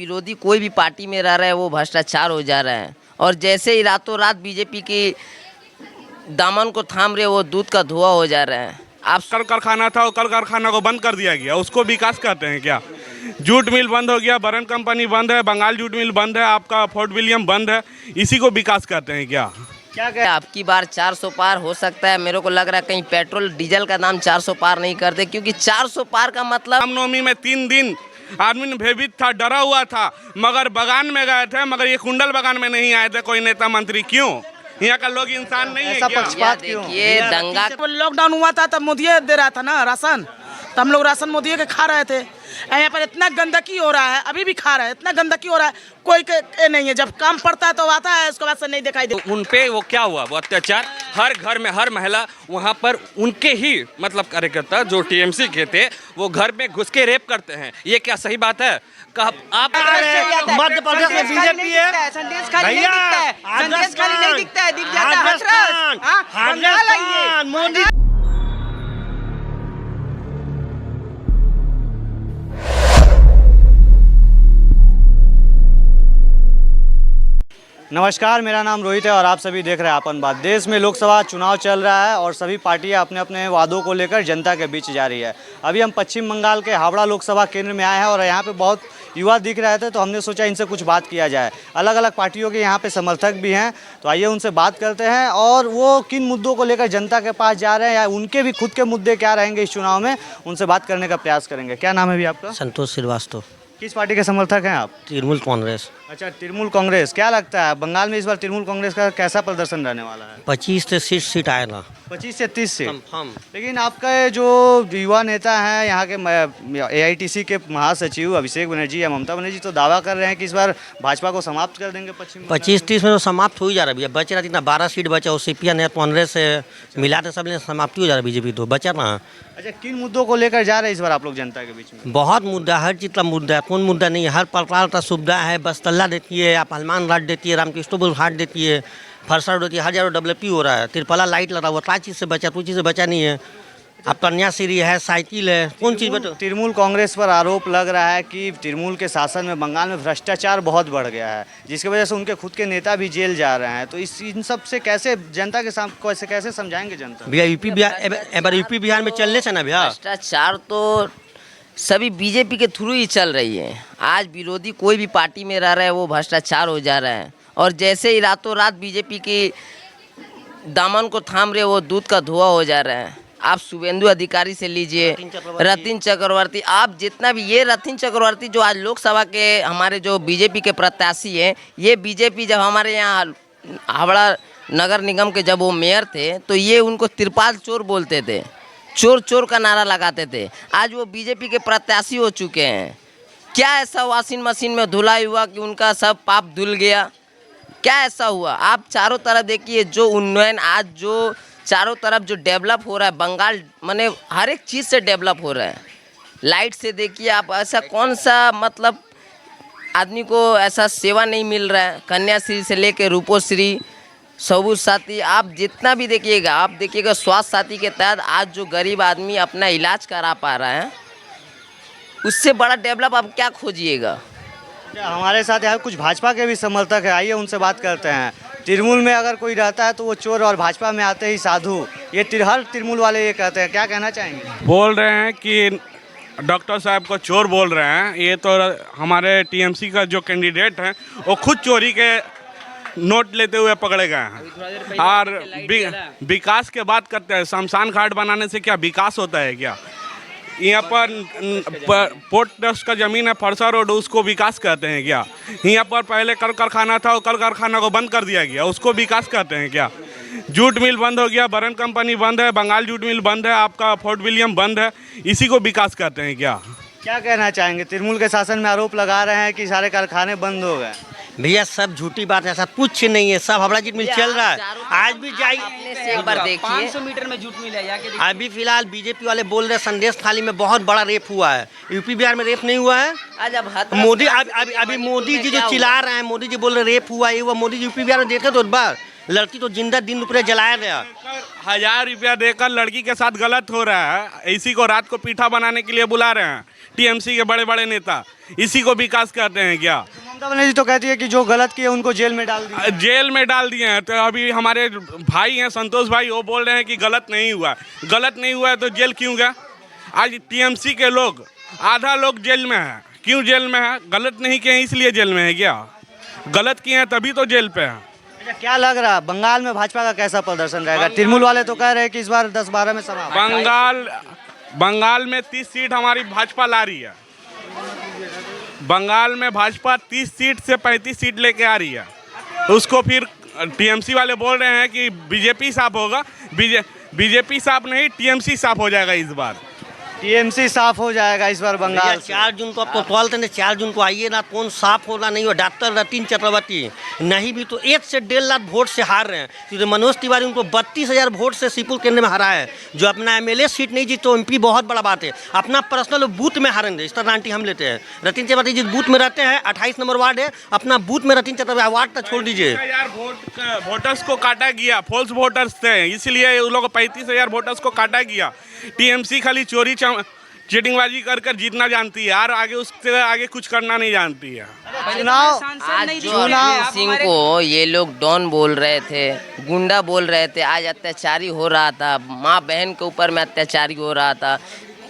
विरोधी कोई भी पार्टी में रह रहा है वो भ्रष्टाचार हो जा रहा है, और जैसे ही रातों रात बीजेपी की दामन को थाम रहे वो दूध का धुआं हो जा रहा है। आप कल कारखाना था और कल कारखाना को बंद कर दिया गया, उसको विकास कहते हैं क्या? जूट मिल बंद हो गया, बरन कंपनी बंद है, बंगाल जूट मिल बंद है, आपका फोर्ट विलियम बंद है, इसी को विकास कहते हैं क्या? क्या कहें, आपकी बार 400 पार हो सकता है। मेरे को लग रहा है कहीं पेट्रोल डीजल का दाम 400 पार नहीं करते, क्योंकि 400 पार का मतलब रामनवमी में 3 दिन आदमी भयभीत था, डरा हुआ था, मगर बगान में गए थे, मगर ये कुंडल बगान में नहीं आए थे कोई नेता मंत्री। क्यों? यहाँ का लोग इंसान नहीं है क्या? पक्षपात क्यों? ये दंगा लॉकडाउन हुआ था तब मोदी दे रहा था ना राशन, तो हम लोग राशन मोदी के खा रहे थे। यहाँ पर इतना गंदगी हो रहा है, अभी भी खा रहा है, इतना गंदगी हो रहा है, कोई के नहीं है। जब काम पड़ता है तो आता है, उसके बाद से नहीं दिखाई देता। उन पे वो क्या हुआ, वो अत्याचार हर घर में, हर महिला वहाँ पर उनके ही मतलब कार्यकर्ता जो टीएमसी के थे वो घर में घुस के रेप करते हैं। ये क्या सही बात है? आप मध्य प्रदेश में बीजेपी है, संदेश खाली नहीं दिखता है, संदेश खाली नहीं दिखता है, दिख जाता है राजस्थान मोदी। नमस्कार, मेरा नाम रोहित है और आप सभी देख रहे हैं अपन बात। देश में लोकसभा चुनाव चल रहा है और सभी पार्टियां अपने अपने वादों को लेकर जनता के बीच जा रही है। अभी हम पश्चिम बंगाल के हावड़ा लोकसभा केंद्र में आए हैं और यहाँ पे बहुत युवा दिख रहे थे, तो हमने सोचा इनसे कुछ बात किया जाए। अलग अलग पार्टियों के यहाँ पे समर्थक भी हैं, तो आइए उनसे बात करते हैं और वो किन मुद्दों को लेकर जनता के पास जा रहे हैं या उनके भी खुद के मुद्दे क्या रहेंगे इस चुनाव में, उनसे बात करने का प्रयास करेंगे। क्या नाम है भी आपका? संतोष श्रीवास्तव। किस पार्टी के समर्थक हैं आप? तृणमूल कांग्रेस। अच्छा, तृणमूल कांग्रेस। क्या लगता है बंगाल में इस बार तृणमूल कांग्रेस का कैसा प्रदर्शन रहने वाला है? 25 से 30 सीट आएगा। 25 से 30 सीट। हम लेकिन आपका जो युवा नेता हैं यहाँ के AITC के महासचिव अभिषेक बनर्जी या ममता बनर्जी तो दावा कर रहे हैं कि इस बार भाजपा को समाप्त कर देंगे पश्चिम बंगाल। 25-30 में तो समाप्त हो ही जा रहा है। बचे रहा इतना 12 सीट बचा, और CPI कांग्रेस से मिला तो सब समाप्ति हो जा रहा है। बीजेपी तो बचा ना। अच्छा, किन मुद्दों को लेकर जा रहे हैं इस बार आप लोग जनता के बीच में? बहुत मुद्दा, हर चीज़ का मुद्दा है। कौन मुद्दा नहीं है? हर प्रकार का सुविधा है। बस तल्ला देती है, आप हनुमान घाट देती है, रामकृष्ण घाट देती है, फरसा रोड देती है, हजारों डेवलप हो रहा है। तिरपला लाइट लगा हुआ, क्या चीज़ से बचा? कोई चीज़ से बचा नहीं है। अब कन्याश्री है, साइकिल है, कौन चीज़ बचा? तृणमूल कांग्रेस पर आरोप लग रहा है कि तृणमूल के शासन में बंगाल में भ्रष्टाचार बहुत बढ़ गया है, जिसकी वजह से उनके खुद के नेता भी जेल जा रहे हैं। तो इन सब से कैसे जनता के सामने कैसे समझाएंगे जनता? भैया यूपी बिहार में चलने से ना भैया, भ्रष्टाचार तो सभी बीजेपी के थ्रू ही चल रही है। आज विरोधी कोई भी पार्टी में रह रहा है वो भ्रष्टाचार हो जा रहा है, और जैसे ही रातों रात बीजेपी की दामन को थाम रहे वो दूध का धुआं हो जा रहा है। आप शुभेंदु अधिकारी से लीजिए, रतिन चक्रवर्ती, आप जितना भी, ये रतिन चक्रवर्ती जो आज लोकसभा के हमारे जो बीजेपी के प्रत्याशी हैं, ये बीजेपी जब हमारे यहाँ हावड़ा नगर निगम के जब वो मेयर थे तो ये उनको तिरपाल चोर बोलते थे, चोर चोर का नारा लगाते थे। आज वो बीजेपी के प्रत्याशी हो चुके हैं। क्या ऐसा वॉशिंग मशीन में धुलाई हुआ कि उनका सब पाप धुल गया? क्या ऐसा हुआ? आप चारों तरफ देखिए, जो उन्नयन आज जो चारों तरफ जो डेवलप हो रहा है बंगाल, माने हर एक चीज़ से डेवलप हो रहा है। लाइट से देखिए आप, ऐसा कौन सा मतलब आदमी को ऐसा सेवा नहीं मिल रहा है। कन्याश्री से लेके रूपोश्री, सबूत साथी, आप जितना भी देखिएगा, आप देखिएगा स्वास्थ्य साथी के तहत आज जो गरीब आदमी अपना इलाज करा पा रहा है, उससे बड़ा डेवलप आप क्या खोजिएगा? हमारे साथ यहाँ कुछ भाजपा के भी समर्थक है, आइए उनसे बात करते हैं। तृणमूल में अगर कोई रहता है तो वो चोर, और भाजपा में आते ही साधु, ये हर तृणमूल वाले ये कहते हैं। क्या कहना चाहेंगे? बोल रहे हैं कि डॉक्टर साहब को चोर बोल रहे हैं। ये तो हमारे TMC का जो कैंडिडेट हैं वो खुद चोरी के नोट लेते हुए पकड़े गए हैं। और विकास के बात करते हैं, शमशान घाट बनाने से क्या विकास होता है क्या? यहाँ पर पोर्ट ट्रस्ट का ज़मीन है फरसा रोड, उसको विकास कहते हैं क्या? यहाँ पर पहले कल कारखाना था और कल कारखाना को बंद कर दिया गया, उसको विकास कहते हैं क्या? जूट मिल बंद हो गया, बरन कंपनी बंद है, बंगाल जूट मिल बंद है, आपका फोर्ट विलियम बंद है, इसी को विकास कहते हैं क्या? क्या कहना चाहेंगे? तृणमूल के शासन में आरोप लगा रहे हैं कि सारे कारखाने बंद हो गए। भैया सब झूठी बात है, ऐसा कुछ नहीं है। सब हावड़ा जूट मिल चल रहा है। आज भी जाइए, एक बार देखिए, 500 मीटर में जूट मिल है। अभी फिलहाल बीजेपी वाले बोल रहे हैं संदेश थाली में बहुत बड़ा रेप हुआ है। यूपी बिहार में रेप नहीं हुआ है। आज अब मोदी अभी मोदी जी जो चिल्ला रहे हैं, मोदी जी बोल रहे रेप हुआ, ये हुआ। मोदी जी यूपी बिहार में देखे तो एक बार लड़की तो जिंदा दिन दुपहर जलाया गया। 1000 रुपया देकर लड़की के साथ गलत हो रहा है। इसी को रात को पीठा बनाने के लिए बुला रहे हैं टीएमसी के बड़े बड़े नेता, इसी को विकास करते हैं क्या? ममता बनर्जी तो कहती है कि जो गलत किए उनको जेल में डाल दिया। जेल में डाल दिए हैं। तो अभी हमारे भाई हैं संतोष भाई, वो बोल रहे हैं कि गलत नहीं हुआ। गलत नहीं हुआ है तो जेल क्यों गया? आज टीएमसी के लोग आधा लोग जेल में है। क्यों जेल में है? गलत नहीं किए इसलिए जेल में है क्या? गलत किए हैं तभी तो जेल पे है। अच्छा, क्या लग रहा है बंगाल में भाजपा का कैसा प्रदर्शन रहेगा? तृणमूल वाले तो कह रहे हैं कि इस बार 10-12 में समाप्त। बंगाल में 30 सीट हमारी भाजपा ला रही है। बंगाल में भाजपा 30 सीट से 35 सीट लेके आ रही है। उसको फिर टीएमसी वाले बोल रहे हैं कि बीजेपी साफ होगा। बीजेपी साफ नहीं, टीएमसी साफ हो जाएगा इस बार। टीएमसी साफ हो जाएगा इस बार बंगाल से। 4 जून को अब तो 12 4 जून को आइए ना, कौन साफ होना नहीं हो। डॉक्टर रतिन चक्रवर्ती नहीं भी तो 1 से 1.5 लाख वोट से हार रहे हैं, क्योंकि मनोज तिवारी उनको 32,000 वोट से सीपुर केंद्र में हारा है। जो अपना एमएलए सीट नहीं जीते तो एमपी बहुत बड़ा बात है, अपना पर्सनल बूथ में हारेंगे। इस तरह गारंटी हम लेते हैं। रतिन चक्रवर्ती जिस बूथ में रहते हैं 28 नंबर वार्ड है, अपना बूथ में रतिन चक्रवर्ती वार्ड तक छोड़ दीजिए। वोटर्स को काटा गया, फॉल्स वोटर्स थे, इसलिए उन लोगों 35,000 वोटर्स को काटा गया। टीएमसी खाली चोरी चीटिंगबाजी कर जीतना जानती है और आगे उससे आगे कुछ करना नहीं जानती है। चुनाव आज जो अर्जुन सिंह को ये लोग डॉन बोल रहे थे, गुंडा बोल रहे थे, आज अत्याचारी हो रहा था, माँ बहन के ऊपर में अत्याचारी हो रहा था।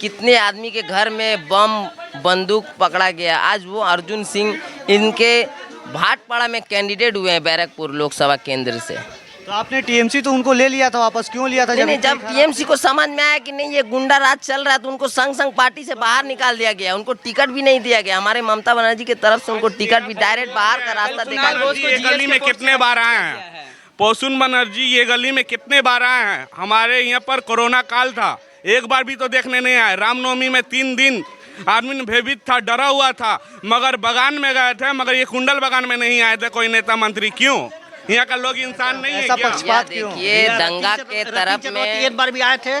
कितने आदमी के घर में बम बंदूक पकड़ा गया। आज वो अर्जुन सिंह इनके भाटपाड़ा में कैंडिडेट हुए हैं बैरकपुर लोकसभा केंद्र से। तो आपने टीएमसी तो उनको ले लिया था वापस, क्यों लिया था? नहीं, जब टीएमसी को समझ में आया कि नहीं ये गुंडा राज चल रहा है तो उनको संग पार्टी से बाहर निकाल दिया गया। उनको टिकट भी नहीं दिया गया। हमारे ममता बनर्जी की तरफ से उनको टिकट भी डायरेक्ट बाहर का रास्ता दिखाया। ये गली में कितने बार आए हैं पोषण बनर्जी? ये गली में कितने बार आए हैं? हमारे यहाँ पर कोरोना काल था, एक बार भी तो देखने नहीं आए। रामनवमी में 3 दिन आदमी भयभीत था, डरा हुआ था, मगर बगान में गए थे, मगर ये कुंडल बगान में नहीं आए थे कोई नेता मंत्री। क्यों? यहाँ का लोग इंसान नहीं है क्या? पक्षपात क्यों? देखिए दंगा के तरफ में एक बार भी आए थे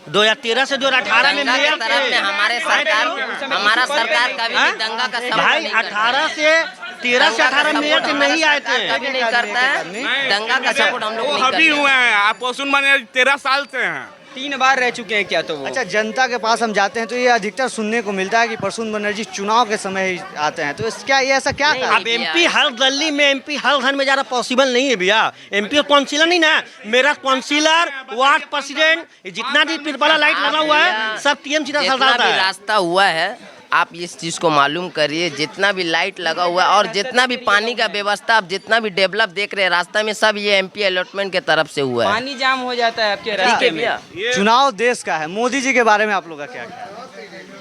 2013 से 2018 में दंगा के तरफ में हमारा सरकार कभी भी दंगा का सपोर्ट भाई नहीं करता। 18 से 13 से 18 मेयर से नहीं आए थे। कभी नहीं करता है दंगा का सपोर्ट हम लोग नहीं अभी करते। हुए हैं। आप पोषण बनर्जी 13 साल से हैं। 3 बार रह चुके हैं क्या? तो वो अच्छा, जनता के पास हम जाते हैं तो ये अधिकतर सुनने को मिलता है कि प्रसून बनर्जी चुनाव के समय ही आते हैं। तो क्या ये ऐसा क्या कारण? अब एमपी हर गली में, एमपी हर घर में जाना पॉसिबल नहीं है भैया। एमपी काउंसिलर नहीं ना, मेरा काउंसिलर, वार्ड प्रेसिडेंट, जितना भी पिरपाला लाइट लगा हुआ है सब टीएमसी का जितना भी रास्ता हुआ है आप इस चीज़ को मालूम करिए। जितना भी लाइट लगा हुआ है और जितना भी पानी का व्यवस्था, आप जितना भी डेवलप देख रहे हैं रास्ता में, सब ये एमपी अलॉटमेंट के तरफ से हुआ है। पानी जाम हो जाता है आपके रास्ते में। चुनाव देश का है, मोदी जी के बारे में आप लोग का क्या ख्याल है?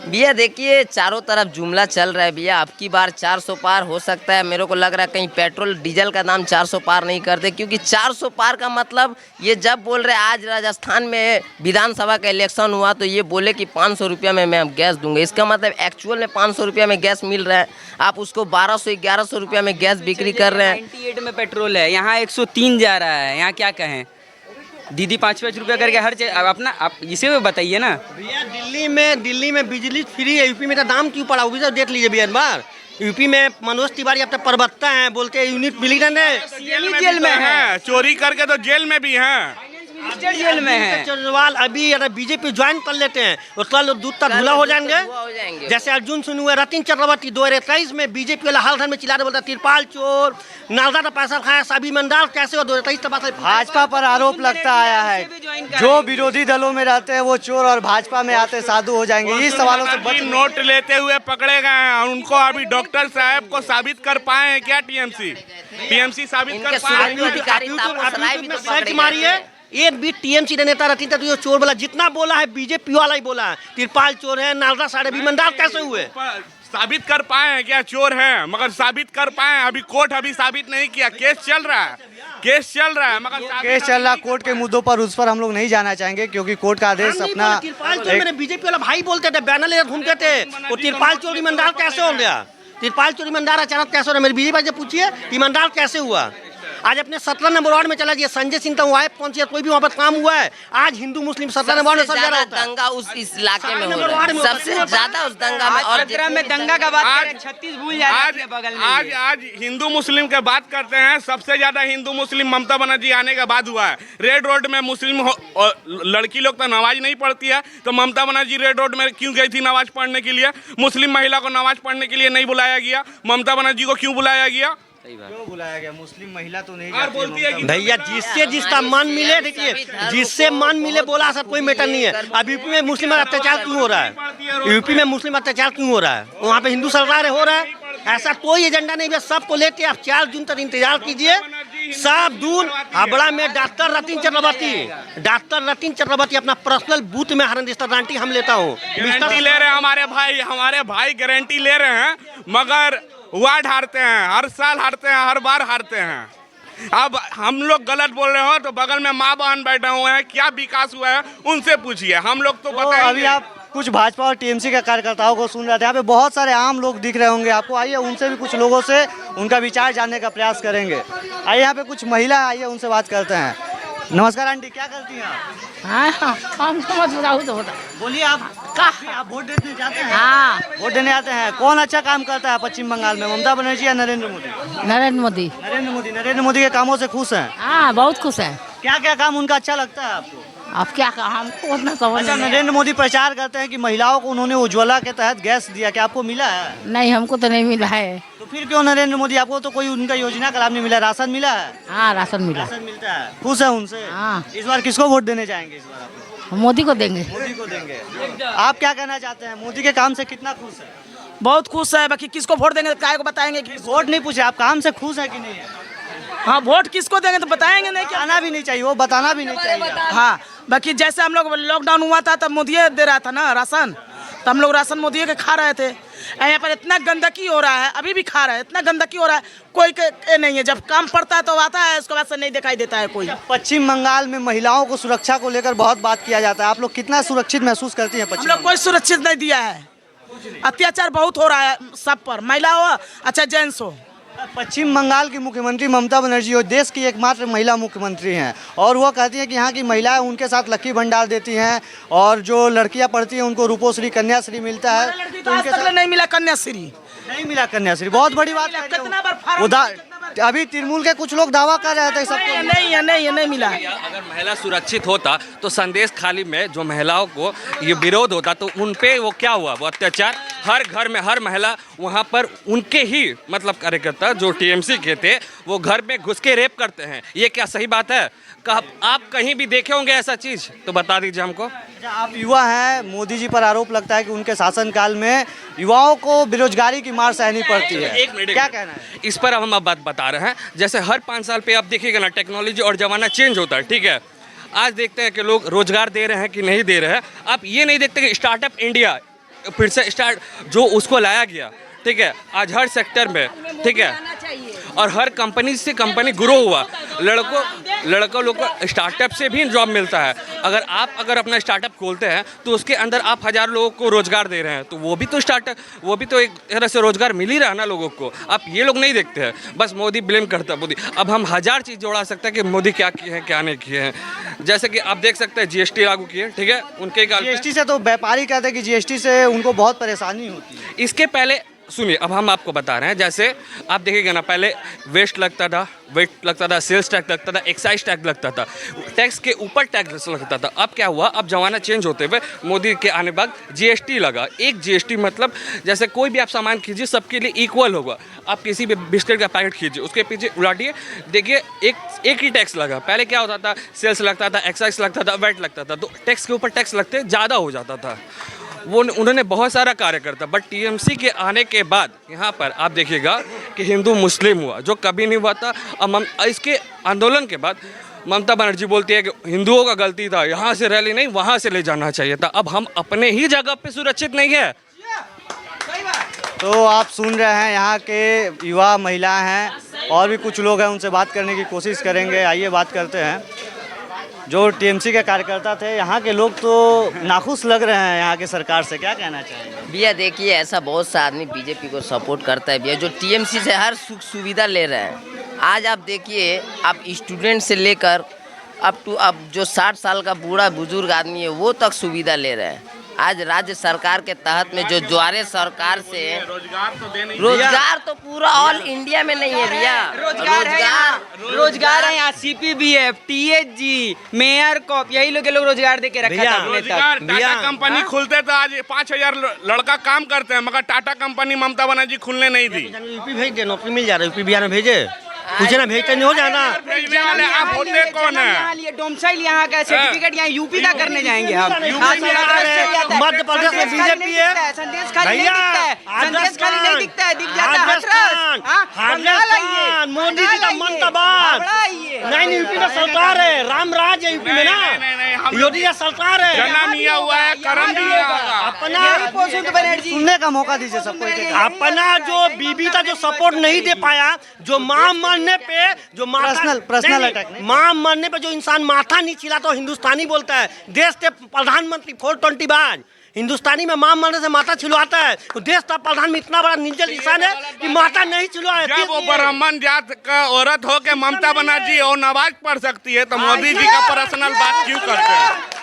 भैया देखिए चारों तरफ जुमला चल रहा है भैया। अब की बार 400 पार हो सकता है। मेरे को लग रहा है कहीं पेट्रोल डीजल का दाम 400 पार नहीं करते, क्योंकि 400 पार का मतलब ये जब बोल रहे आज राजस्थान में विधानसभा का इलेक्शन हुआ तो ये बोले कि 500 रुपया में मैं गैस दूंगा। इसका मतलब एक्चुअल में 500 रुपया में गैस मिल रहा है, आप उसको 1200-1100 रुपया में गैस बिक्री कर रहे हैं। 98 में पेट्रोल है, यहाँ 103 जा रहा है। यहाँ क्या कहें? दीदी 5-5 रुपया करके हर चीज अपना आप इसे भी बताइए ना भैया। दिल्ली में बिजली फ्री है, यूपी में तो दाम क्यों पड़ा वो भी तो देख लीजिए भैया। बार यूपी में मनोज तिवारी अब तक प्रवक्ता हैं, बोलते हैं यूनिट मिलीगन है। जेल में है, चोरी करके तो जेल में भी हैं। जेल में है। केजरीवाल अभी अगर बीजेपी ज्वाइन कर लेते हैं उसका लोग दूध तक धुला हो जाएंगे। जैसे अर्जुन सिंह हुए, रतिन चक्रवर्ती 2023 में बीजेपी वाला हाल घर में चिल्ला रहे, बोलता तिरपाल चोर, नालदा का पैसा खाया, सभी ईमानदार कैसे हो 2023 भाजपा पर आरोप लगता आया है जो विरोधी दलों में रहते हैं वो चोर और भाजपा में आते साधु हो जाएंगे। इस सवालों से बच नोट लेते हुए पकड़े गए हैं और उनको अभी डॉक्टर साहब को साबित कर पाए हैं क्या? टीएमसी साबित कर सर्च मारिए, एक भी टीएमसी नेता रहती था तो ये चोर वाला जितना बोला है बीजेपी वाला ही बोला है। तिरपाल चोर है, नालदा साढ़े ईमानदार कैसे हुए? साबित कर पाए हैं क्या चोर है? मगर साबित कर पाए हैं, अभी कोर्ट अभी साबित नहीं किया। केस चल रहा है मगर केस चल रहा कोर्ट के मुद्दों पर, उस पर हम लोग नहीं जाना चाहेंगे क्योंकि कोर्ट का आदेश अपना। तिरपाल चोर मेरे बीजेपी वाला भाई बोलते थे, बैनर लेकर घूमते थे, वो तिरपाल चोर ईमानदार कैसे हो गया? तिरपाल चोर ईमानदार अचानक कैसे हो रहा? मेरे बीजेपी से पूछिए ईमानदार कैसे हुआ? आज अपने 17 नंबर वार्ड में चला जाइए, संजय सिंह तो वहाँ पहुंचे, कोई भी वहाँ पर काम हुआ है? आज हिंदू मुस्लिम 17 नंबर वार्ड में सब जगह होता है। दंगा उस इस इलाके में हो नंबर रहा वार्ड है, में सबसे ज्यादा उस दंगा में। और 17 में दंगा का बात करें, 36 भूल जाए बगल में। आज हिंदू मुस्लिम के बात करते हैं, सबसे ज्यादा हिंदू मुस्लिम ममता बनर्जी आने के बाद हुआ है। रेड रोड में मुस्लिम लड़की लोग तो नमाज नहीं पढ़ती है, तो ममता बनर्जी रेड रोड में क्यों गई थी नमाज पढ़ने के लिए? मुस्लिम महिला को नमाज पढ़ने के लिए नहीं बुलाया गया, ममता बनर्जी को क्यों बुलाया गया? क्यों बुलाया गया? मुस्लिम महिला तो नहीं और बोलती है कि भैया जिससे जिसका मन मिले, देखिए जिससे मन मिले बोला सर, कोई मैटर नहीं है। अब यूपी में मुस्लिम अत्याचार क्यों हो रहा है? यूपी में मुस्लिम अत्याचार क्यों हो रहा है? वहाँ पे हिंदू सरकार हो रहा है। ऐसा कोई एजेंडा नहीं है, सबको लेके आप 4 जून तक इंतजार कीजिए। 7 जून हावड़ा में डॉक्टर रतिन चक्रवर्ती अपना पर्सनल बूथ में हरंदिस्तर रांटी हम लेता हूँ। गारंटी ले रहे हैं हमारे भाई गारंटी ले रहे हैं, मगर वार्ड हारते हैं, हर साल हारते हैं, हर बार हारते हैं। अब हम लोग गलत बोल रहे हो तो बगल में माँ बहन बैठे हुए हैं, क्या विकास हुआ है उनसे पूछिए, हम लोग तो बताएंगे। अभी आप कुछ भाजपा और टीएमसी के कार्यकर्ताओं को सुन रहे थे, यहाँ पे बहुत सारे आम लोग दिख रहे होंगे आपको। आइए उनसे भी कुछ लोगों से उनका विचार जानने का प्रयास करेंगे। आइए यहाँ पे कुछ महिला, आइए उनसे बात करते हैं। नमस्कार आंटी, क्या करती हैं आप? हम समझ बताओ तो होता। बोलिए आप वोट देने जाते हैं? हाँ, वोट देने आते हैं। कौन अच्छा काम करता है पश्चिम बंगाल में, ममता बनर्जी या नरेंद्र मोदी? नरेंद्र मोदी के कामों से खुश हैं? हाँ बहुत खुश है। क्या क्या काम उनका अच्छा लगता है आपको? अब क्या कहा, हमको उतना समझ अच्छा, नहीं। नरेंद्र मोदी प्रचार करते हैं कि महिलाओं को उन्होंने उज्ज्वला के तहत गैस दिया, क्या आपको मिला है? नहीं, हमको तो नहीं मिला है। तो फिर क्यों नरेंद्र मोदी, आपको तो कोई उनका योजना का लाभ नहीं मिला? राशन मिला है? हाँ, राशन मिला। राशन मिलता है, खुश है उनसे? हाँ। इस बार किसको वोट देने जाएंगे? इस बार आप हम मोदी को देंगे। मोदी को देंगे। आप क्या कहना चाहते हैं, मोदी के काम से कितना खुश है? बहुत खुश है। बाकी किसको वोट देंगे तो काय को बताएंगे कि वोट नहीं पूछे, आप काम से खुश है कि नहीं है? हाँ, वोट किसको देंगे तो बताएंगे नहीं क्या? आना भी नहीं चाहिए, वो बताना भी नहीं चाहिए। हाँ, बाकी जैसे हम लोग लॉकडाउन हुआ था तब मोदी दे रहा था ना राशन, तो हम लोग राशन मोदी के खा रहे थे। यहाँ पर इतना गंदगी हो रहा है, अभी भी खा रहे हैं, इतना गंदगी हो रहा है, कोई के नहीं है। जब काम पड़ता है तो आता है, उसके बाद से नहीं दिखाई देता है कोई। पश्चिम बंगाल में महिलाओं को सुरक्षा को लेकर बहुत बात किया जाता है, आप लोग कितना सुरक्षित महसूस करती हैं? हम पश्चिम लोग कोई सुरक्षित नहीं दिया है, अत्याचार बहुत हो रहा है सब पर, महिला हो अच्छा जेंट्स हो। पश्चिम बंगाल की मुख्यमंत्री ममता बनर्जी हो, देश की एकमात्र महिला मुख्यमंत्री हैं, और वो कहती हैं कि यहाँ की महिलाएं उनके साथ लकी भंडार देती हैं, और जो लड़कियां पढ़ती हैं उनको रूपोश्री कन्याश्री मिलता है। तो आज तक नहीं मिला कन्याश्री, नहीं मिला कन्याश्री, बहुत बड़ी बात है। कितना बार फार्म अभी तृणमूल के कुछ लोग दावा कर रहे थे सबको नहीं मिला। अगर महिला सुरक्षित होता तो संदेश खाली में जो महिलाओं को ये विरोध होता तो उन पे वो क्या हुआ, वो अत्याचार हर घर में हर महिला वहाँ पर उनके ही मतलब कार्यकर्ता जो टीएमसी के थे वो घर में घुस के रेप करते हैं। ये क्या सही बात है? आप कहीं भी देखे होंगे ऐसा चीज़ तो बता दीजिए हमको। आप युवा हैं, मोदी जी पर आरोप लगता है कि उनके शासनकाल में युवाओं को बेरोजगारी की मार सहनी पड़ती है, एक मिनट क्या कहना है इस पर? हम अब बात बता रहे हैं, जैसे हर 5 साल पे आप देखिएगा ना टेक्नोलॉजी और ज़माना चेंज होता है, ठीक है। आज देखते हैं कि लोग रोजगार दे रहे हैं कि नहीं दे रहे हैं। आप ये नहीं देखते कि स्टार्टअप इंडिया फिर से स्टार्ट जो उसको लाया गया, ठीक है, आज हर सेक्टर में, ठीक है, और हर कंपनी से कंपनी ग्रो हुआ। लड़कों लोग को स्टार्टअप से भी जॉब मिलता है। अगर अपना स्टार्टअप खोलते हैं तो उसके अंदर आप 1000 लोगों को रोजगार दे रहे हैं, तो वो भी तो एक तरह से रोजगार मिल ही रहा है ना लोगों को। आप ये लोग नहीं देखते हैं, बस मोदी ब्लेम करता है मोदी। अब हम 1000 चीज़ जोड़ा सकते हैं कि मोदी क्या किए हैं क्या नहीं किए हैं। जैसे कि आप देख सकते हैं जीएसटी लागू किए, ठीक है, उनके जीएसटी से तो व्यापारी कहते हैं कि जीएसटी से उनको बहुत परेशानी होती है। इसके पहले सुनिए, अब हम आपको बता रहे हैं, जैसे आप देखिएगा ना, पहले वेट लगता था, सेल्स टैक्स लगता था, एक्साइज टैक्स लगता था, टैक्स के ऊपर टैक्स लगता था। अब क्या हुआ, अब जमाना चेंज होते हुए मोदी के आने बाद जीएसटी लगा। एक जीएसटी मतलब जैसे कोई भी आप सामान कीजिए सबके लिए इक्वल होगा। आप किसी भी बिस्किट का पैकेट कीजिए उसके पीछे उलाटिए, देखिए एक ही टैक्स लगा। पहले क्या होता था, सेल्स लगता था, एक्साइज लगता था, वेट लगता था, तो टैक्स के ऊपर टैक्स लगते ज़्यादा हो जाता था। वो उन्होंने बहुत सारा कार्य करता, बट टीएमसी के आने के बाद यहाँ पर आप देखिएगा कि हिंदू मुस्लिम हुआ जो कभी नहीं हुआ था। अब इसके आंदोलन के बाद ममता बनर्जी बोलती है कि हिंदुओं का गलती था, यहाँ से रैली नहीं वहाँ से ले जाना चाहिए था। अब हम अपने ही जगह पे सुरक्षित नहीं है। तो आप सुन रहे हैं, यहाँ के युवा महिला हैं और भी कुछ लोग हैं, उनसे बात करने की कोशिश करेंगे। आइए बात करते हैं। जो टीएमसी के कार्यकर्ता थे, यहाँ के लोग तो नाखुश लग रहे हैं यहाँ के सरकार से, क्या कहना चाहेंगे? भैया देखिए, ऐसा बहुत सा आदमी बीजेपी को सपोर्ट करता है भैया, जो टीएमसी से हर सुख सुविधा ले रहे हैं। आज आप देखिए, आप स्टूडेंट से लेकर अब जो 60 साल का बूढ़ा बुजुर्ग आदमी है वो तक सुविधा ले रहे हैं। आज राज्य सरकार के तहत में जो ज्वारे सरकार से रोजगार तो पूरा ऑल इंडिया में नहीं है भैया। रोजगार है यहाँ। CPBF, THG, मेयर कॉप, यही लोग रोजगार दे के रखा था अपने तक। टाटा कंपनी खुलते तो आज 5000 लड़का काम करते हैं, मगर टाटा कंपनी ममता बनर्जी खुलने नहीं दी। यूपी भेज दे, नौकरी मिल जा रहा है। यूपी बिहार में भेजे कुछ ना, भेजते नहीं हो जाना। आप होते कौन है? डोमिसाइल यहाँ का सर्टिफिकेट यहाँ यूपी का करने जाएंगे हम। मध्य प्रदेश में बीजेपी है, संदेश खाली नहीं दिखता है, संदेश खाली नहीं दिखता है, दिख जाता है राजस्थान, मोदी जी का मंतबाद। नहीं, यूपी में सरकार है, राम राज है यूपी में ना, योगी का सरकार है। जना नहीं हुआ है, करम नहीं होगा। अपना सुनने का मौका दीजिए सबको। अपना जो बीबी का जो सपोर्ट नहीं दे पाया, जो मां मरने पे जो पर्सनल अटैक नहीं, मां मरने पे जो इंसान माथा नहीं छिला तो हिंदुस्तानी बोलता है। देश के प्रधानमंत्री 420 बाज हिंदुस्तानी में मां मरने से माथा छिलवाता है, तो देश का प्रधान में इतना बड़ा नीचल इंसान है कि माथा नहीं छिलवाए। जब वो ब्राह्मण जात का औरत हो के ममता बनर्जी और नमाज पढ़ सकती है तो मोदी जी का पर्सनल बात क्यों करते हैं?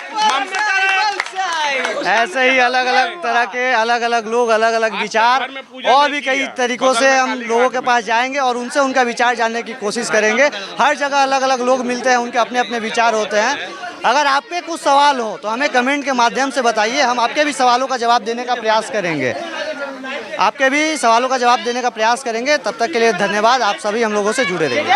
ऐसे ही अलग अलग तरह के अलग अलग लोग, अलग अलग विचार और भी कई तरीकों से हम लोगों के पास जाएंगे और उनसे उनका विचार जानने की कोशिश करेंगे। हर जगह अलग अलग लोग मिलते हैं, उनके अपने अपने विचार होते हैं। अगर आपके कुछ सवाल हो तो हमें कमेंट के माध्यम से बताइए, हम आपके भी सवालों का जवाब देने का प्रयास करेंगे। आपके भी सवालों का जवाब देने का प्रयास करेंगे। तब तक के लिए धन्यवाद। आप सभी हम लोगों से जुड़े रहिए।